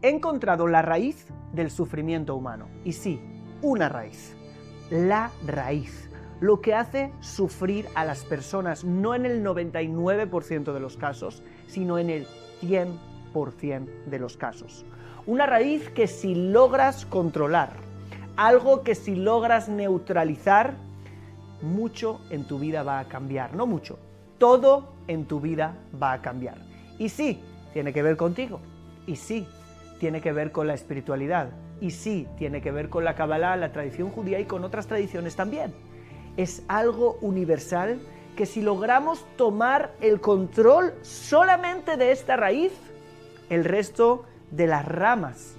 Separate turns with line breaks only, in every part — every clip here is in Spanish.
He encontrado la raíz del sufrimiento humano. Y sí, una raíz. La raíz. Lo que hace sufrir a las personas, no en el 99% de los casos, sino en el 100% de los casos. Una raíz que si logras controlar, algo que si logras neutralizar, mucho en tu vida va a cambiar. No mucho, todo en tu vida va a cambiar. Y sí, tiene que ver contigo. Y sí, tiene que ver con la espiritualidad. Y sí, tiene que ver con la Kabbalah, la tradición judía y con otras tradiciones también. Es algo universal que si logramos tomar el control solamente de esta raíz, el resto de las ramas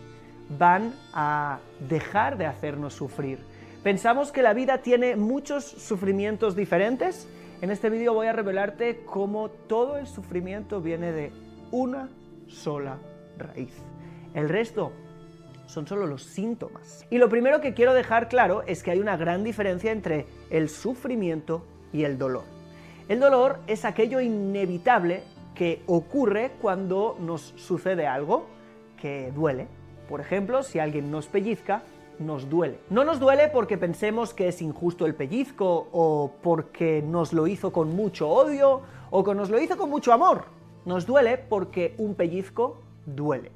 van a dejar de hacernos sufrir. Pensamos que la vida tiene muchos sufrimientos diferentes. En este vídeo voy a revelarte cómo todo el sufrimiento viene de una sola raíz. El resto son solo los síntomas. Y lo primero que quiero dejar claro es que hay una gran diferencia entre el sufrimiento y el dolor. El dolor es aquello inevitable que ocurre cuando nos sucede algo que duele. Por ejemplo, si alguien nos pellizca, nos duele. No nos duele porque pensemos que es injusto el pellizco o porque nos lo hizo con mucho odio o que nos lo hizo con mucho amor. Nos duele porque un pellizco duele.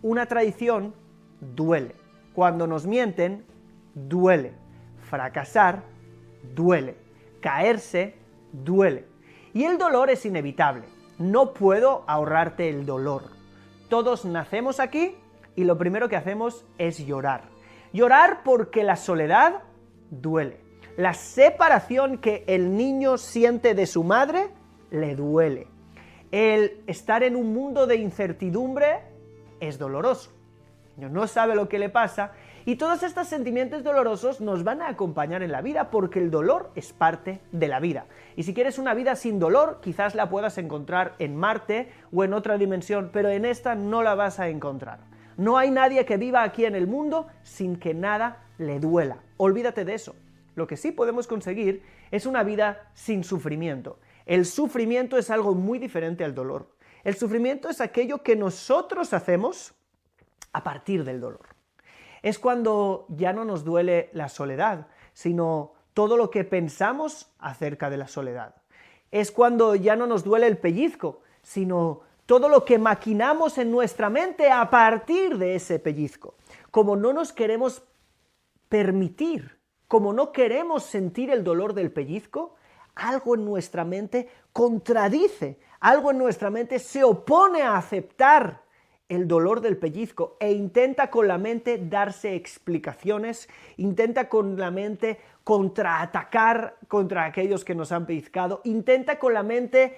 Una traición duele. Cuando nos mienten, duele. Fracasar, duele. Caerse, duele. Y el dolor es inevitable. No puedo ahorrarte el dolor. Todos nacemos aquí y lo primero que hacemos es llorar. Llorar porque la soledad duele. La separación que el niño siente de su madre le duele. El estar en un mundo de incertidumbre es doloroso. El niño no sabe lo que le pasa y todos estos sentimientos dolorosos nos van a acompañar en la vida porque el dolor es parte de la vida. Y si quieres una vida sin dolor, quizás la puedas encontrar en Marte o en otra dimensión, pero en esta no la vas a encontrar. No hay nadie que viva aquí en el mundo sin que nada le duela. Olvídate de eso. Lo que sí podemos conseguir es una vida sin sufrimiento. El sufrimiento es algo muy diferente al dolor. El sufrimiento es aquello que nosotros hacemos a partir del dolor. Es cuando ya no nos duele la soledad, sino todo lo que pensamos acerca de la soledad. Es cuando ya no nos duele el pellizco, sino todo lo que maquinamos en nuestra mente a partir de ese pellizco. Como no nos queremos permitir, como no queremos sentir el dolor del pellizco, algo en nuestra mente contradice, algo en nuestra mente se opone a aceptar el dolor del pellizco e intenta con la mente darse explicaciones, intenta con la mente contraatacar contra aquellos que nos han pellizcado, intenta con la mente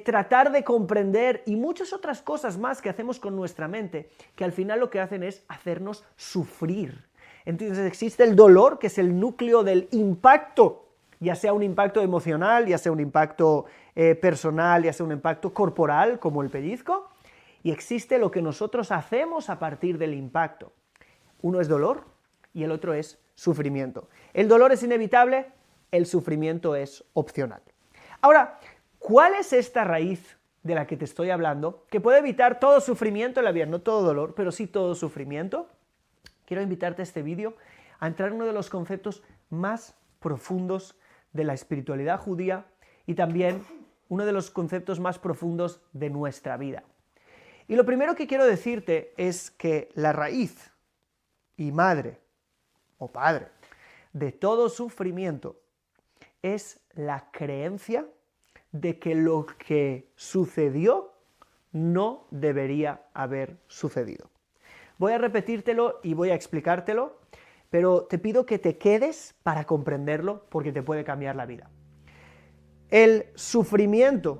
tratar de comprender y muchas otras cosas más que hacemos con nuestra mente, que al final lo que hacen es hacernos sufrir. Entonces existe el dolor, que es el núcleo del impacto, ya sea un impacto emocional, ya sea un impacto personal, ya sea un impacto corporal, como el pellizco, y existe lo que nosotros hacemos a partir del impacto. Uno es dolor y el otro es sufrimiento. El dolor es inevitable, el sufrimiento es opcional. Ahora, ¿cuál es esta raíz de la que te estoy hablando que puede evitar todo sufrimiento en la vida? No todo dolor, pero sí todo sufrimiento. Quiero invitarte a este vídeo a entrar en uno de los conceptos más profundos de la espiritualidad judía y también uno de los conceptos más profundos de nuestra vida. Y lo primero que quiero decirte es que la raíz y madre o padre de todo sufrimiento es la creencia de que lo que sucedió no debería haber sucedido. Voy a repetírtelo y voy a explicártelo, pero te pido que te quedes para comprenderlo porque te puede cambiar la vida. El sufrimiento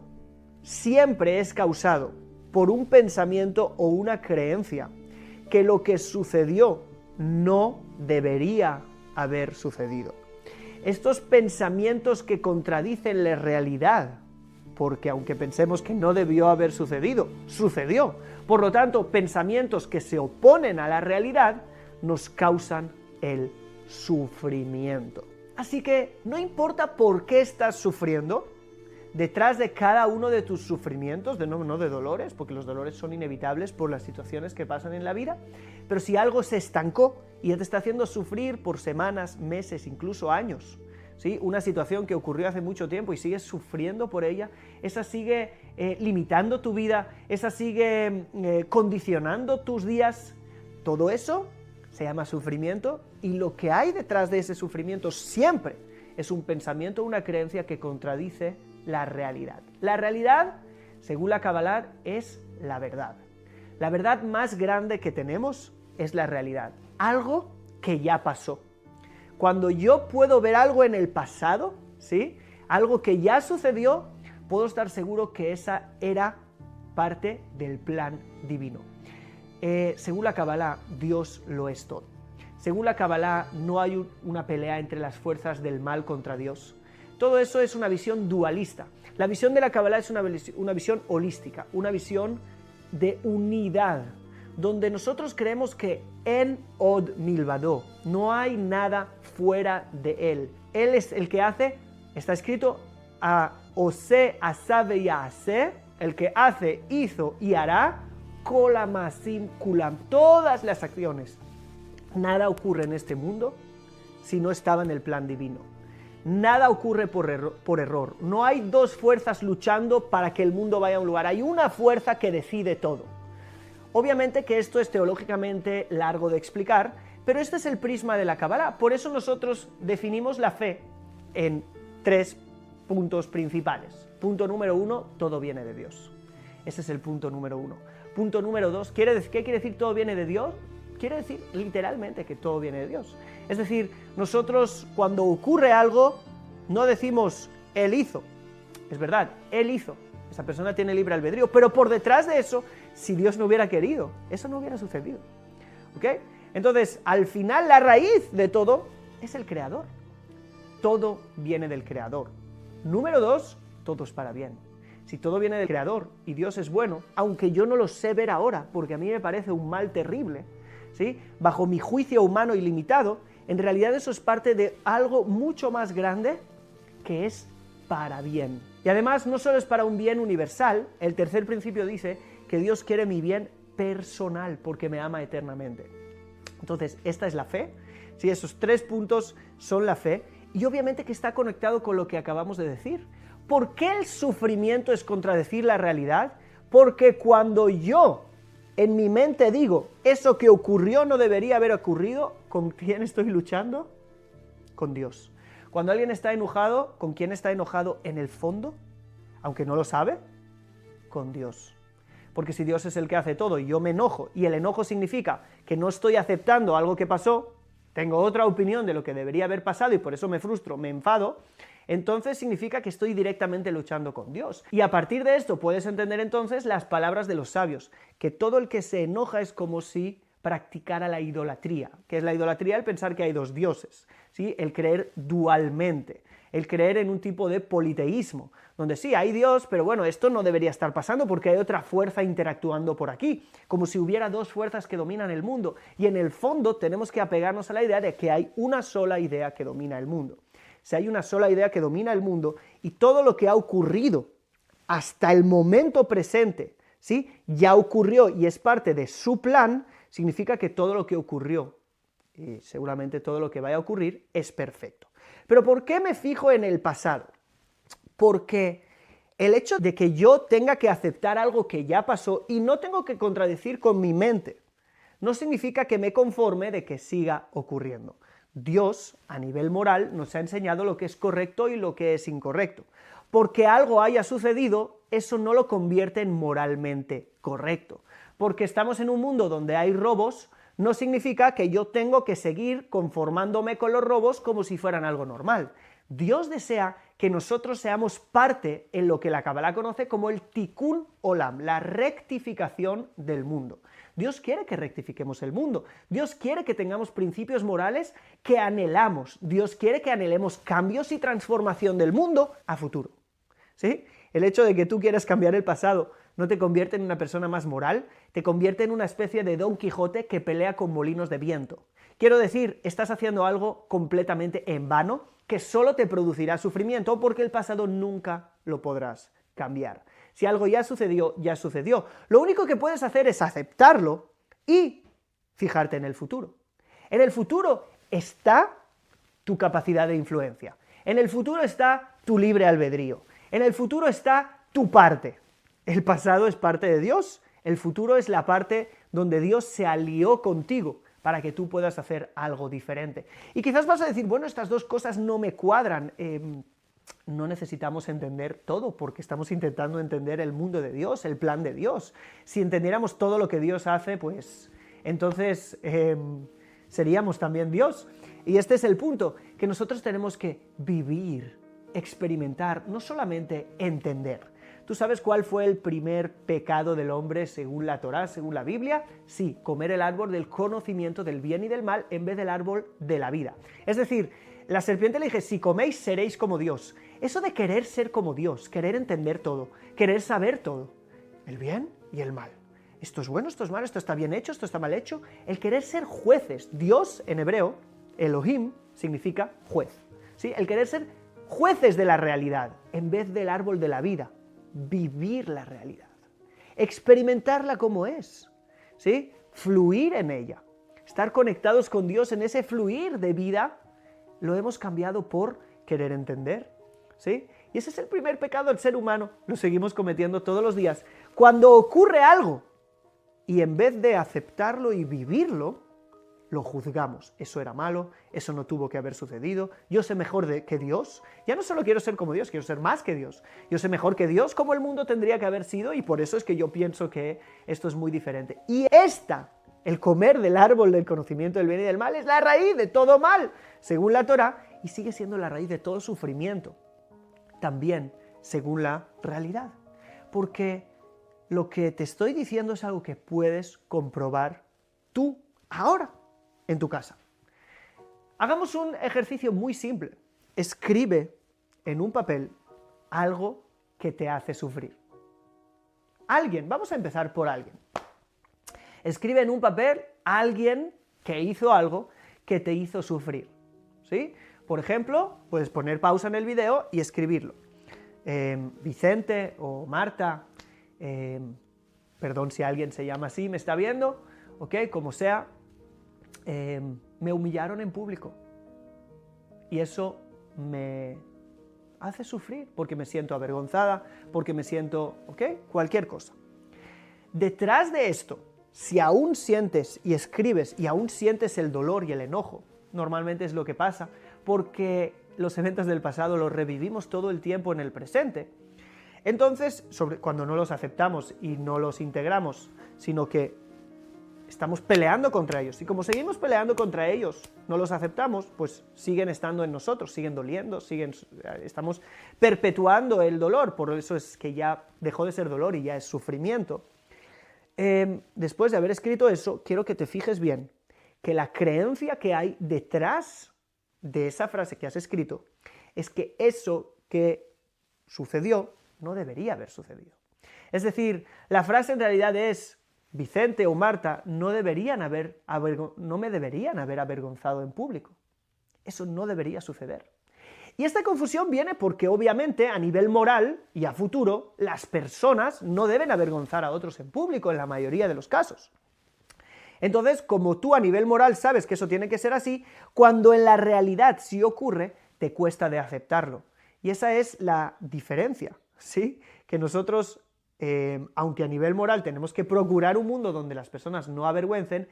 siempre es causado por un pensamiento o una creencia que lo que sucedió no debería haber sucedido. Estos pensamientos que contradicen la realidad, porque aunque pensemos que no debió haber sucedido, sucedió. Por lo tanto, pensamientos que se oponen a la realidad nos causan el sufrimiento. Así que no importa por qué estás sufriendo, detrás de cada uno de tus sufrimientos, no de dolores, porque los dolores son inevitables por las situaciones que pasan en la vida, pero si algo se estancó y te está haciendo sufrir por semanas, meses, incluso años, ¿sí? Una situación que ocurrió hace mucho tiempo y sigues sufriendo por ella, esa sigue limitando tu vida, esa sigue condicionando tus días, todo eso se llama sufrimiento, y lo que hay detrás de ese sufrimiento siempre es un pensamiento, una creencia que contradice la realidad. La realidad, según la Kabbalah, es la verdad. La verdad más grande que tenemos es la realidad, algo que ya pasó. Cuando yo puedo ver algo en el pasado, ¿sí? Algo que ya sucedió, puedo estar seguro que esa era parte del plan divino. Según la Kabbalah, Dios lo es todo. Según la Kabbalah, no hay una pelea entre las fuerzas del mal contra Dios. Todo eso es una visión dualista. La visión de la Kabbalah es una visión holística, una visión de unidad, donde nosotros creemos que en od milvado, no hay nada fuera de Él. Él es el que hace, está escrito, a ose, asabe y hace, el que hace, hizo y hará, kolamasim kulam, todas las acciones. Nada ocurre en este mundo si no estaba en el plan divino. Nada ocurre por error. No hay dos fuerzas luchando para que el mundo vaya a un lugar. Hay una fuerza que decide todo. Obviamente que esto es teológicamente largo de explicar, pero este es el prisma de la Kabbalah. Por eso nosotros definimos la fe en 3 puntos principales. Punto número 1, todo viene de Dios. Ese es el punto número 1. Punto número 2, ¿qué quiere decir todo viene de Dios? Quiere decir literalmente que todo viene de Dios. Es decir, nosotros cuando ocurre algo, no decimos Él hizo. Es verdad, Él hizo. Esa persona tiene libre albedrío, pero por detrás de eso, si Dios no hubiera querido, eso no hubiera sucedido. ¿Ok? Entonces, al final, la raíz de todo es el Creador. Todo viene del Creador. Número 2, todo es para bien. Si todo viene del Creador y Dios es bueno, aunque yo no lo sé ver ahora, porque a mí me parece un mal terrible, ¿sí? Bajo mi juicio humano ilimitado, en realidad eso es parte de algo mucho más grande que es para bien. Y además no solo es para un bien universal, el tercer principio dice que Dios quiere mi bien personal porque me ama eternamente. Entonces, esta es la fe, ¿sí? Esos 3 puntos son la fe, y obviamente que está conectado con lo que acabamos de decir. ¿Por qué el sufrimiento es contradecir la realidad? Porque cuando yo en mi mente digo, eso que ocurrió no debería haber ocurrido, ¿con quién estoy luchando? Con Dios. Cuando alguien está enojado, ¿con quién está enojado en el fondo? Aunque no lo sabe, con Dios. Porque si Dios es el que hace todo y yo me enojo, y el enojo significa que no estoy aceptando algo que pasó, tengo otra opinión de lo que debería haber pasado y por eso me frustro, me enfado, entonces significa que estoy directamente luchando con Dios. Y a partir de esto puedes entender entonces las palabras de los sabios, que todo el que se enoja es como si practicara la idolatría. ¿Qué es la idolatría? El pensar que hay 2 dioses, ¿sí? El creer dualmente, el creer en un tipo de politeísmo, donde sí, hay Dios, pero bueno, esto no debería estar pasando porque hay otra fuerza interactuando por aquí, como si hubiera 2 fuerzas que dominan el mundo, y en el fondo tenemos que apegarnos a la idea de que hay una sola idea que domina el mundo. Si hay una sola idea que domina el mundo y todo lo que ha ocurrido hasta el momento presente, ¿sí? Ya ocurrió y es parte de su plan, significa que todo lo que ocurrió y seguramente todo lo que vaya a ocurrir es perfecto. Pero ¿por qué me fijo en el pasado? Porque el hecho de que yo tenga que aceptar algo que ya pasó y no tengo que contradecir con mi mente, no significa que me conforme de que siga ocurriendo. Dios, a nivel moral, nos ha enseñado lo que es correcto y lo que es incorrecto. Porque algo haya sucedido, eso no lo convierte en moralmente correcto. Porque estamos en un mundo donde hay robos, no significa que yo tengo que seguir conformándome con los robos como si fueran algo normal. Dios desea que nosotros seamos parte en lo que la Kabbalah conoce como el Tikkun Olam, la rectificación del mundo. Dios quiere que rectifiquemos el mundo. Dios quiere que tengamos principios morales que anhelamos. Dios quiere que anhelemos cambios y transformación del mundo a futuro. ¿Sí? El hecho de que tú quieras cambiar el pasado no te convierte en una persona más moral, te convierte en una especie de Don Quijote que pelea con molinos de viento. Quiero decir, estás haciendo algo completamente en vano, que solo te producirá sufrimiento porque el pasado nunca lo podrás cambiar. Si algo ya sucedió, ya sucedió. Lo único que puedes hacer es aceptarlo y fijarte en el futuro. En el futuro está tu capacidad de influencia. En el futuro está tu libre albedrío. En el futuro está tu parte. El pasado es parte de Dios, el futuro es la parte donde Dios se alió contigo para que tú puedas hacer algo diferente. Y quizás vas a decir, bueno, estas dos cosas no me cuadran. No necesitamos entender todo, porque estamos intentando entender el mundo de Dios, el plan de Dios. Si entendiéramos todo lo que Dios hace, pues entonces seríamos también Dios. Y este es el punto, que nosotros tenemos que vivir, experimentar, no solamente entender. ¿Tú sabes cuál fue el primer pecado del hombre según la Torá, según la Biblia? Sí, comer el árbol del conocimiento del bien y del mal en vez del árbol de la vida. Es decir, la serpiente le dije, si coméis seréis como Dios. Eso de querer ser como Dios, querer entender todo, querer saber todo, el bien y el mal. Esto es bueno, esto es malo, esto está bien hecho, esto está mal hecho. El querer ser jueces. Dios, en hebreo, Elohim, significa juez. ¿Sí? El querer ser jueces de la realidad en vez del árbol de la vida. Vivir la realidad, experimentarla como es, ¿sí? Fluir en ella, estar conectados con Dios en ese fluir de vida, lo hemos cambiado por querer entender, ¿sí? Y ese es el primer pecado del ser humano, lo seguimos cometiendo todos los días. Cuando ocurre algo y en vez de aceptarlo y vivirlo, lo juzgamos. Eso era malo, eso no tuvo que haber sucedido, yo sé mejor que Dios. Ya no solo quiero ser como Dios, quiero ser más que Dios. Yo sé mejor que Dios como el mundo tendría que haber sido y por eso es que yo pienso que esto es muy diferente. Y el comer del árbol del conocimiento del bien y del mal, es la raíz de todo mal, según la Torá, y sigue siendo la raíz de todo sufrimiento, también según la realidad. Porque lo que te estoy diciendo es algo que puedes comprobar tú ahora en tu casa. Hagamos un ejercicio muy simple. Escribe en un papel algo que te hace sufrir. Alguien, vamos a empezar por alguien. Escribe en un papel a alguien que hizo algo que te hizo sufrir, ¿sí? Por ejemplo, puedes poner pausa en el video y escribirlo. Vicente o Marta, perdón si alguien se llama así, me está viendo, ¿ok? Como sea, me humillaron en público y eso me hace sufrir porque me siento avergonzada, porque me siento, ¿ok? Cualquier cosa. Detrás de esto, si aún sientes y escribes y aún sientes el dolor y el enojo, normalmente es lo que pasa, porque los eventos del pasado los revivimos todo el tiempo en el presente. Entonces, cuando no los aceptamos y no los integramos, sino que estamos peleando contra ellos, y como seguimos peleando contra ellos, no los aceptamos, pues siguen estando en nosotros, siguen doliendo, estamos perpetuando el dolor, por eso es que ya dejó de ser dolor y ya es sufrimiento. Después de haber escrito eso, quiero que te fijes bien, que la creencia que hay detrás de esa frase que has escrito, es que eso que sucedió no debería haber sucedido. Es decir, la frase en realidad es: Vicente o Marta no me deberían haber avergonzado en público. Eso no debería suceder. Y esta confusión viene porque obviamente a nivel moral y a futuro las personas no deben avergonzar a otros en público en la mayoría de los casos. Entonces, como tú a nivel moral sabes que eso tiene que ser así, cuando en la realidad sí ocurre, te cuesta de aceptarlo. Y esa es la diferencia, ¿sí? Que nosotros, aunque a nivel moral tenemos que procurar un mundo donde las personas no avergüencen,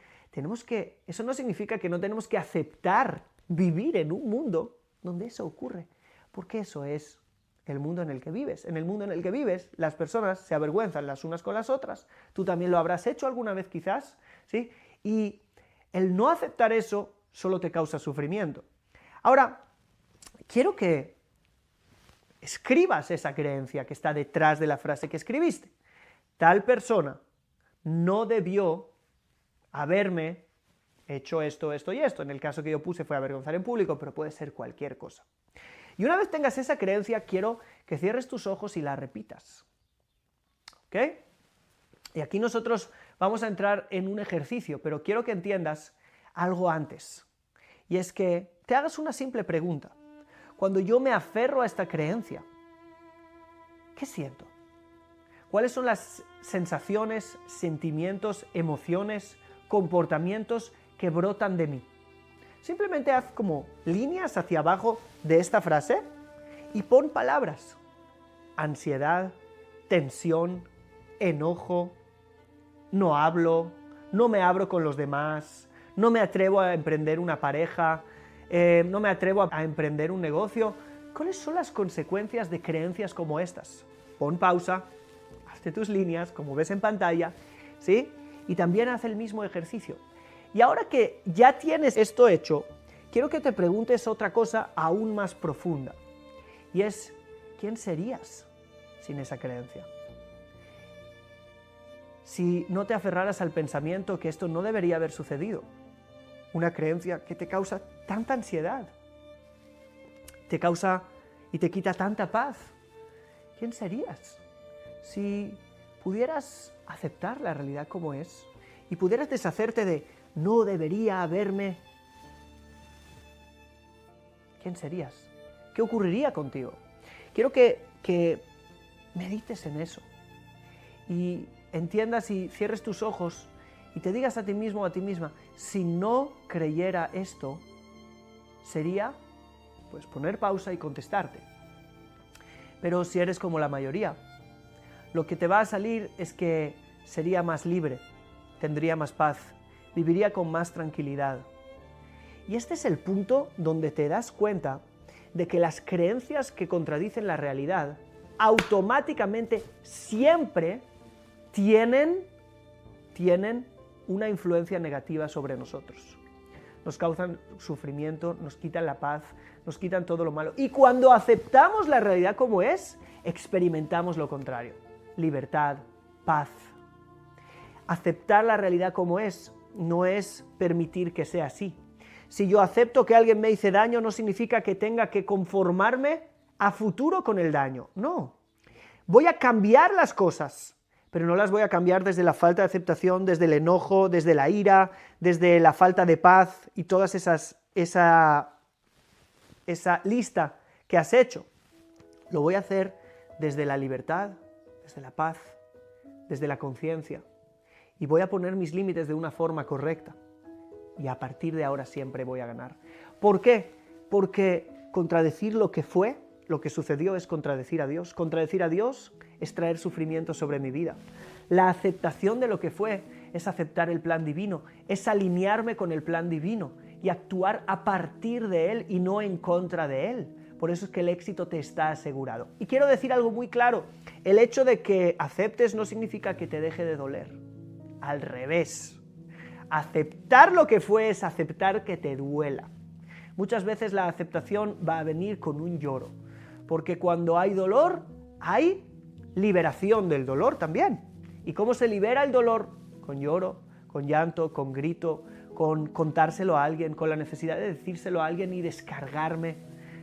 eso no significa que no tenemos que aceptar vivir en un mundo donde eso ocurre, porque eso es el mundo en el que vives. En el mundo en el que vives, las personas se avergüenzan las unas con las otras. Tú también lo habrás hecho alguna vez quizás, ¿sí? Y el no aceptar eso solo te causa sufrimiento. Ahora, quiero que escribas esa creencia que está detrás de la frase que escribiste. Tal persona no debió haberme hecho esto, esto y esto. En el caso que yo puse fue avergonzar en público, pero puede ser cualquier cosa. Y una vez tengas esa creencia, quiero que cierres tus ojos y la repitas. ¿Ok? Y aquí nosotros vamos a entrar en un ejercicio, pero quiero que entiendas algo antes. Y es que te hagas una simple pregunta. Cuando yo me aferro a esta creencia, ¿qué siento? ¿Cuáles son las sensaciones, sentimientos, emociones, comportamientos que brotan de mí? Simplemente haz como líneas hacia abajo de esta frase y pon palabras. Ansiedad, tensión, enojo, no hablo, no me abro con los demás, no me atrevo a emprender una pareja, no me atrevo a emprender un negocio. ¿Cuáles son las consecuencias de creencias como estas? Pon pausa, hazte tus líneas, como ves en pantalla, ¿sí? Y también haz el mismo ejercicio. Y ahora que ya tienes esto hecho, quiero que te preguntes otra cosa aún más profunda. Y es, ¿quién serías sin esa creencia? Si no te aferraras al pensamiento que esto no debería haber sucedido, una creencia que te causa tanta ansiedad, te causa y te quita tanta paz, ¿quién serías? Si pudieras aceptar la realidad como es y pudieras deshacerte de no debería haberme, ¿quién serías? ¿Qué ocurriría contigo? Quiero que medites en eso y entiendas y cierres tus ojos y te digas a ti mismo o a ti misma, si no creyera esto, sería pues poner pausa y contestarte. Pero si eres como la mayoría, lo que te va a salir es que sería más libre, tendría más paz, viviría con más tranquilidad. Y este es el punto donde te das cuenta de que las creencias que contradicen la realidad automáticamente siempre tienen una influencia negativa sobre nosotros. Nos causan sufrimiento, nos quitan la paz, nos quitan todo lo malo. Y cuando aceptamos la realidad como es, experimentamos lo contrario. Libertad, paz. Aceptar la realidad como es no es permitir que sea así. Si yo acepto que alguien me hizo daño, no significa que tenga que conformarme a futuro con el daño. No. Voy a cambiar las cosas, pero no las voy a cambiar desde la falta de aceptación, desde el enojo, desde la ira, desde la falta de paz y todas esa lista que has hecho. Lo voy a hacer desde la libertad, desde la paz, desde la conciencia. Y voy a poner mis límites de una forma correcta. Y a partir de ahora siempre voy a ganar. ¿Por qué? Porque contradecir lo que fue, lo que sucedió, es contradecir a Dios. Contradecir a Dios es traer sufrimiento sobre mi vida. La aceptación de lo que fue es aceptar el plan divino, es alinearme con el plan divino y actuar a partir de él y no en contra de él. Por eso es que el éxito te está asegurado. Y quiero decir algo muy claro, el hecho de que aceptes no significa que te deje de doler. Al revés. Aceptar lo que fue es aceptar que te duela. Muchas veces la aceptación va a venir con un lloro, porque cuando hay dolor, hay liberación del dolor también. ¿Y cómo se libera el dolor? Con lloro, con llanto, con grito, con contárselo a alguien, con la necesidad de decírselo a alguien y descargarme.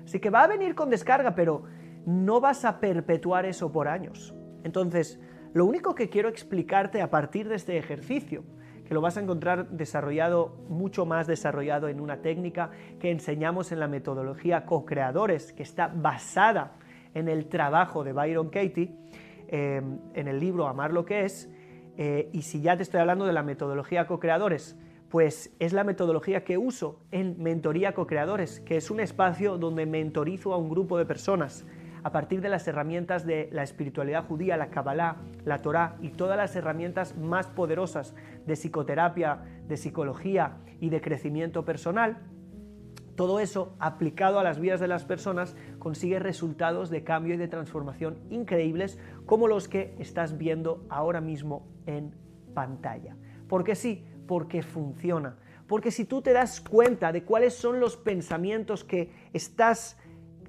Así que va a venir con descarga, pero no vas a perpetuar eso por años. Entonces, lo único que quiero explicarte a partir de este ejercicio, que lo vas a encontrar desarrollado, mucho más desarrollado en una técnica que enseñamos en la metodología Co-Creadores, que está basada en el trabajo de Byron Katie, en el libro Amar lo que es, y si ya te estoy hablando de la metodología Co-Creadores, pues es la metodología que uso en Mentoría Co-Creadores, que es un espacio donde mentorizo a un grupo de personas a partir de las herramientas de la espiritualidad judía, la Kabbalah, la Torá y todas las herramientas más poderosas de psicoterapia, de psicología y de crecimiento personal. Todo eso, aplicado a las vidas de las personas, consigue resultados de cambio y de transformación increíbles como los que estás viendo ahora mismo en pantalla. ¿Por qué sí? Porque funciona. Porque si tú te das cuenta de cuáles son los pensamientos que estás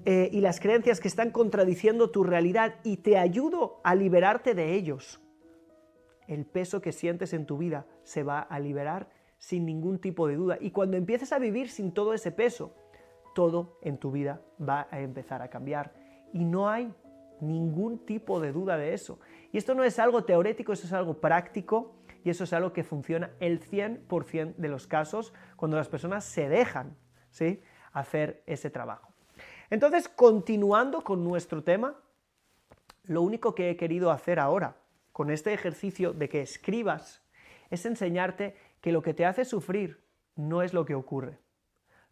y las creencias que están contradiciendo tu realidad y te ayudo a liberarte de ellos, el peso que sientes en tu vida se va a liberar sin ningún tipo de duda. Y cuando empieces a vivir sin todo ese peso, todo en tu vida va a empezar a cambiar. Y no hay ningún tipo de duda de eso. Y esto no es algo teórico, esto es algo práctico y eso es algo que funciona el 100% de los casos cuando las personas se dejan, ¿sí?, hacer ese trabajo. Entonces, continuando con nuestro tema, lo único que he querido hacer ahora con este ejercicio de que escribas es enseñarte que lo que te hace sufrir no es lo que ocurre.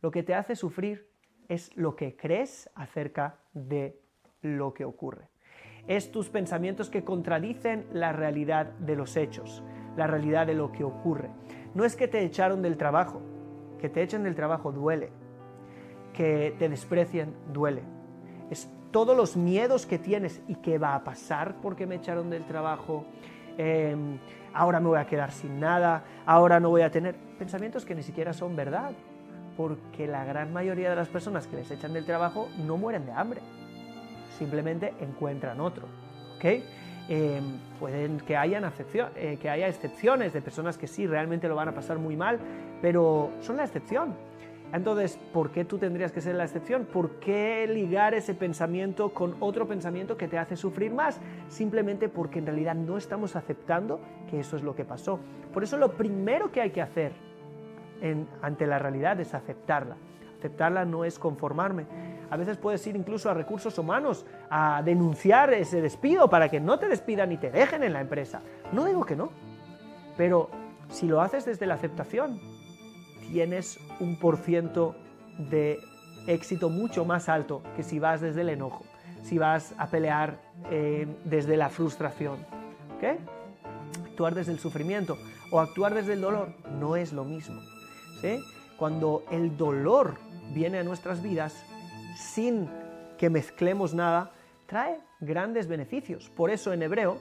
Lo que te hace sufrir es lo que crees acerca de lo que ocurre. Es tus pensamientos que contradicen la realidad de los hechos, la realidad de lo que ocurre. No es que te echaron del trabajo, que te echen del trabajo duele, que te desprecien duele. Es todos los miedos que tienes y qué va a pasar porque me echaron del trabajo, ahora me voy a quedar sin nada, ahora no voy a tener pensamientos que ni siquiera son verdad, porque la gran mayoría de las personas que les echan del trabajo no mueren de hambre, simplemente encuentran otro, ¿ok? Pueden que haya excepciones de personas que sí, realmente lo van a pasar muy mal, pero son la excepción. Entonces, ¿por qué tú tendrías que ser la excepción? ¿Por qué ligar ese pensamiento con otro pensamiento que te hace sufrir más? Simplemente porque en realidad no estamos aceptando que eso es lo que pasó. Por eso lo primero que hay que hacer ante la realidad es aceptarla. Aceptarla no es conformarme. A veces puedes ir incluso a recursos humanos a denunciar ese despido para que no te despidan y te dejen en la empresa. No digo que no, pero si lo haces desde la aceptación, tienes un % de éxito mucho más alto que si vas desde el enojo, si vas a pelear desde la frustración. ¿Okay? Actuar desde el sufrimiento o actuar desde el dolor no es lo mismo, ¿sí? Cuando el dolor viene a nuestras vidas sin que mezclemos nada, trae grandes beneficios. Por eso en hebreo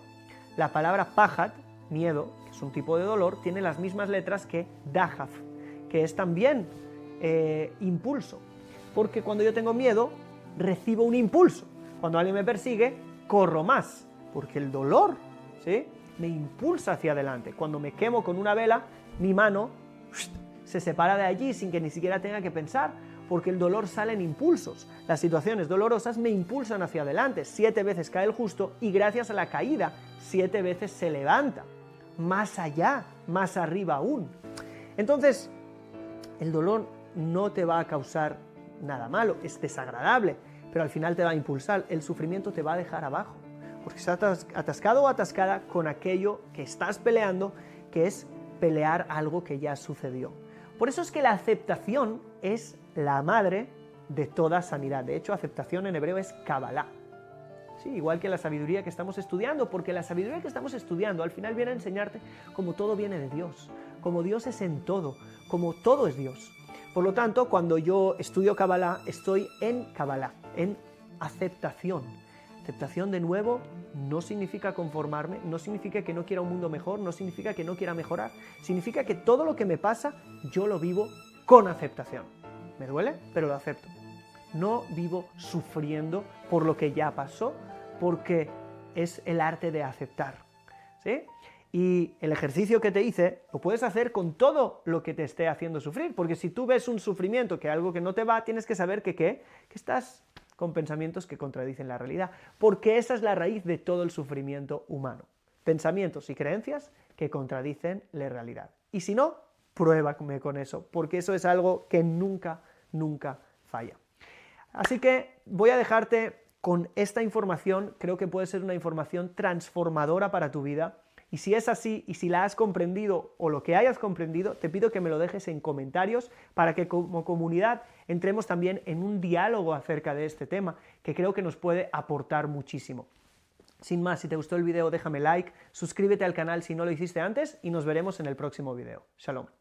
la palabra pajad, miedo, que es un tipo de dolor, tiene las mismas letras que dahaf, que es también impulso, porque cuando yo tengo miedo recibo un impulso, cuando alguien me persigue corro más, porque el dolor, ¿sí?, me impulsa hacia adelante. Cuando me quemo con una vela, mi mano se separa de allí sin que ni siquiera tenga que pensar, porque el dolor sale en impulsos. Las situaciones dolorosas me impulsan hacia adelante. 7 veces cae el justo y gracias a la caída 7 veces se levanta, más allá, más arriba aún. Entonces, el dolor no te va a causar nada malo, es desagradable, pero al final te va a impulsar. El sufrimiento te va a dejar abajo, porque estás atascado o atascada con aquello que estás peleando, que es pelear algo que ya sucedió. Por eso es que la aceptación es la madre de toda sanidad. De hecho, aceptación en hebreo es Kabbalah. Sí, igual que la sabiduría que estamos estudiando, porque la sabiduría que estamos estudiando al final viene a enseñarte cómo todo viene de Dios, como Dios es en todo, como todo es Dios. Por lo tanto, cuando yo estudio Kabbalah, estoy en Kabbalah, en aceptación. Aceptación, de nuevo, no significa conformarme, no significa que no quiera un mundo mejor, no significa que no quiera mejorar, significa que todo lo que me pasa, yo lo vivo con aceptación. Me duele, pero lo acepto. No vivo sufriendo por lo que ya pasó, porque es el arte de aceptar, ¿sí? Y el ejercicio que te hice lo puedes hacer con todo lo que te esté haciendo sufrir, porque si tú ves un sufrimiento, que algo que no te va, tienes que saber que estás con pensamientos que contradicen la realidad, porque esa es la raíz de todo el sufrimiento humano. Pensamientos y creencias que contradicen la realidad. Y si no, pruébame con eso, porque eso es algo que nunca, nunca falla. Así que voy a dejarte con esta información, creo que puede ser una información transformadora para tu vida. Y si es así, y si la has comprendido o lo que hayas comprendido, te pido que me lo dejes en comentarios para que como comunidad entremos también en un diálogo acerca de este tema, que creo que nos puede aportar muchísimo. Sin más, si te gustó el video déjame like, suscríbete al canal si no lo hiciste antes y nos veremos en el próximo video. Shalom.